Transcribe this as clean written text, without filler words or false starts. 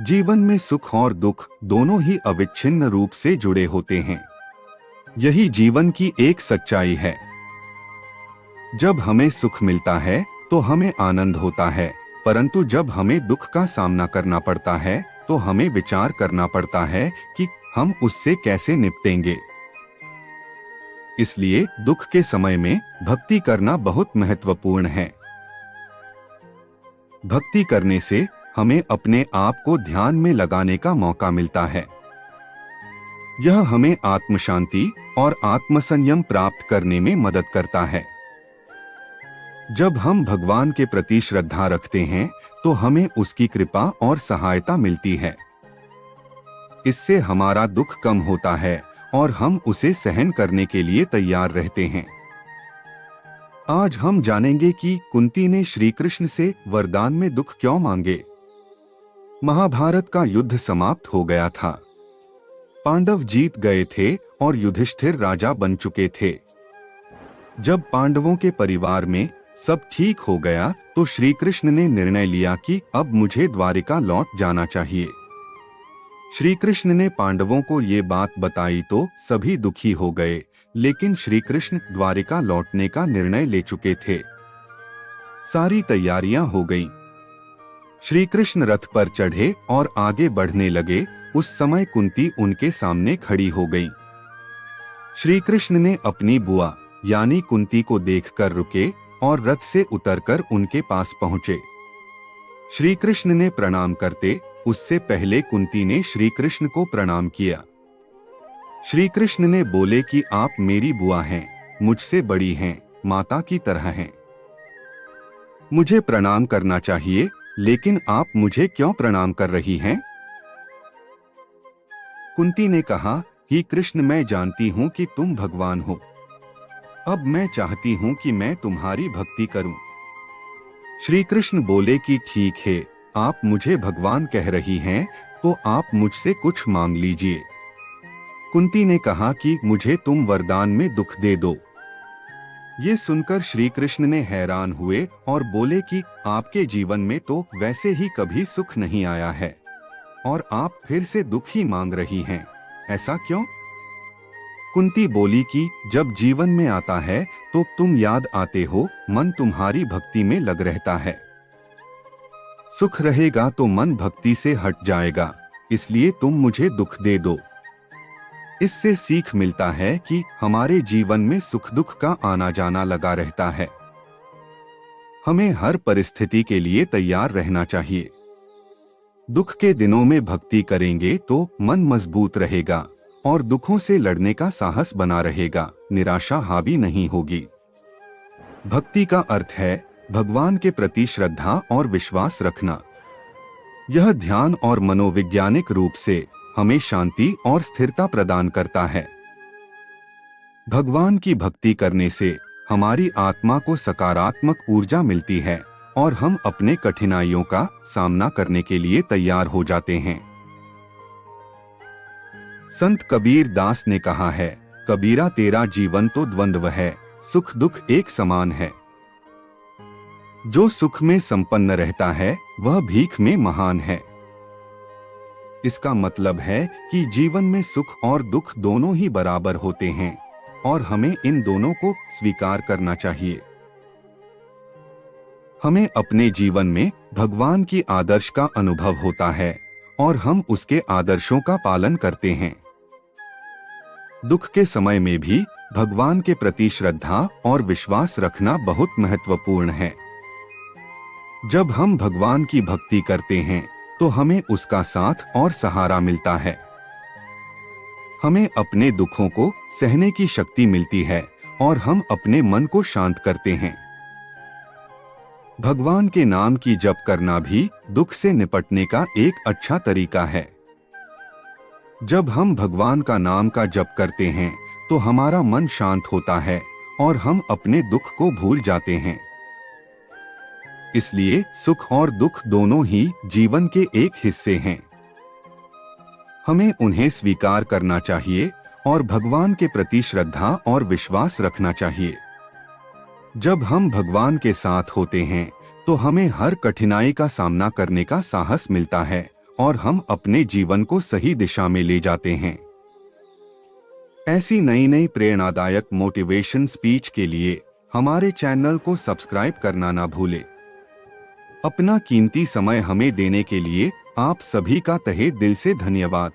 जीवन में सुख और दुख दोनों ही अविच्छिन्न रूप से जुड़े होते हैं। यही जीवन की एक सच्चाई है। जब हमें सुख मिलता है तो हमें आनंद होता है, परंतु जब हमें दुख का सामना करना पड़ता है तो हमें विचार करना पड़ता है कि हम उससे कैसे निपटेंगे। इसलिए दुख के समय में भक्ति करना बहुत महत्वपूर्ण है। भक्ति करने से हमें अपने आप को ध्यान में लगाने का मौका मिलता है। यह हमें आत्म शांति और आत्मसंयम प्राप्त करने में मदद करता है। जब हम भगवान के प्रति श्रद्धा रखते हैं तो हमें उसकी कृपा और सहायता मिलती है। इससे हमारा दुख कम होता है और हम उसे सहन करने के लिए तैयार रहते हैं। आज हम जानेंगे कि कुंती ने श्री कृष्ण से वरदान में दुख क्यों मांगे। महाभारत का युद्ध समाप्त हो गया था। पांडव जीत गए थे और युधिष्ठिर राजा बन चुके थे। जब पांडवों के परिवार में सब ठीक हो गया तो श्री कृष्ण ने निर्णय लिया कि अब मुझे द्वारिका लौट जाना चाहिए। श्री कृष्ण ने पांडवों को ये बात बताई तो सभी दुखी हो गए, लेकिन श्री कृष्ण द्वारिका लौटने का निर्णय ले चुके थे। सारी तैयारियां हो गईं। श्री कृष्ण रथ पर चढ़े और आगे बढ़ने लगे। उस समय कुंती उनके सामने खड़ी हो गई। श्री कृष्ण ने अपनी बुआ यानी कुंती को देखकर रुके और रथ से उतरकर उनके पास पहुंचे। श्री कृष्ण ने प्रणाम करते उससे पहले कुंती ने श्री कृष्ण को प्रणाम किया। श्री कृष्ण ने बोले कि आप मेरी बुआ हैं, मुझसे बड़ी हैं, माता की तरह हैं। मुझे प्रणाम करना चाहिए, लेकिन आप मुझे क्यों प्रणाम कर रही हैं? कुंती ने कहा कि कृष्ण, मैं जानती हूं कि तुम भगवान हो। अब मैं चाहती हूं कि मैं तुम्हारी भक्ति करूं। श्री कृष्ण बोले कि ठीक है, आप मुझे भगवान कह रही हैं तो आप मुझसे कुछ मांग लीजिए। कुंती ने कहा कि मुझे तुम वरदान में दुख दे दो। ये सुनकर श्री कृष्ण ने हैरान हुए और बोले कि आपके जीवन में तो वैसे ही कभी सुख नहीं आया है और आप फिर से दुख ही मांग रही हैं, ऐसा क्यों? कुंती बोली कि जब जीवन में आता है तो तुम याद आते हो, मन तुम्हारी भक्ति में लग रहता है। सुख रहेगा तो मन भक्ति से हट जाएगा, इसलिए तुम मुझे दुख दे दो। इससे सीख मिलता है कि हमारे जीवन में सुख दुख का आना जाना लगा रहता है। हमें हर परिस्थिति के लिए तैयार रहना चाहिए। दुख के दिनों में भक्ति करेंगे तो मन मजबूत रहेगा और दुखों से लड़ने का साहस बना रहेगा, निराशा हावी नहीं होगी। भक्ति का अर्थ है भगवान के प्रति श्रद्धा और विश्वास रखना। यह ध्यान और मनोवैज्ञानिक रूप से हमें शांति और स्थिरता प्रदान करता है। भगवान की भक्ति करने से हमारी आत्मा को सकारात्मक ऊर्जा मिलती है और हम अपने कठिनाइयों का सामना करने के लिए तैयार हो जाते हैं। संत कबीर दास ने कहा है, कबीरा तेरा जीवन तो द्वंद्व है, सुख दुख एक समान है। जो सुख में संपन्न रहता है वह भीख में महान है। इसका मतलब है कि जीवन में सुख और दुख दोनों ही बराबर होते हैं और हमें इन दोनों को स्वीकार करना चाहिए। हमें अपने जीवन में भगवान की आदर्श का अनुभव होता है और हम उसके आदर्शों का पालन करते हैं। दुख के समय में भी भगवान के प्रति श्रद्धा और विश्वास रखना बहुत महत्वपूर्ण है। जब हम भगवान की भक्ति करते हैं तो हमें उसका साथ और सहारा मिलता है। हमें अपने दुखों को सहने की शक्ति मिलती है और हम अपने मन को शांत करते हैं। भगवान के नाम की जप करना भी दुख से निपटने का एक अच्छा तरीका है। जब हम भगवान का नाम का जप करते हैं तो हमारा मन शांत होता है और हम अपने दुख को भूल जाते हैं। इसलिए सुख और दुख दोनों ही जीवन के एक हिस्से हैं। हमें उन्हें स्वीकार करना चाहिए और भगवान के प्रति श्रद्धा और विश्वास रखना चाहिए। जब हम भगवान के साथ होते हैं तो हमें हर कठिनाई का सामना करने का साहस मिलता है और हम अपने जीवन को सही दिशा में ले जाते हैं। ऐसी नई नई प्रेरणादायक मोटिवेशन स्पीच के लिए हमारे चैनल को सब्सक्राइब करना ना भूलें। अपना कीमती समय हमें देने के लिए आप सभी का तहे दिल से धन्यवाद।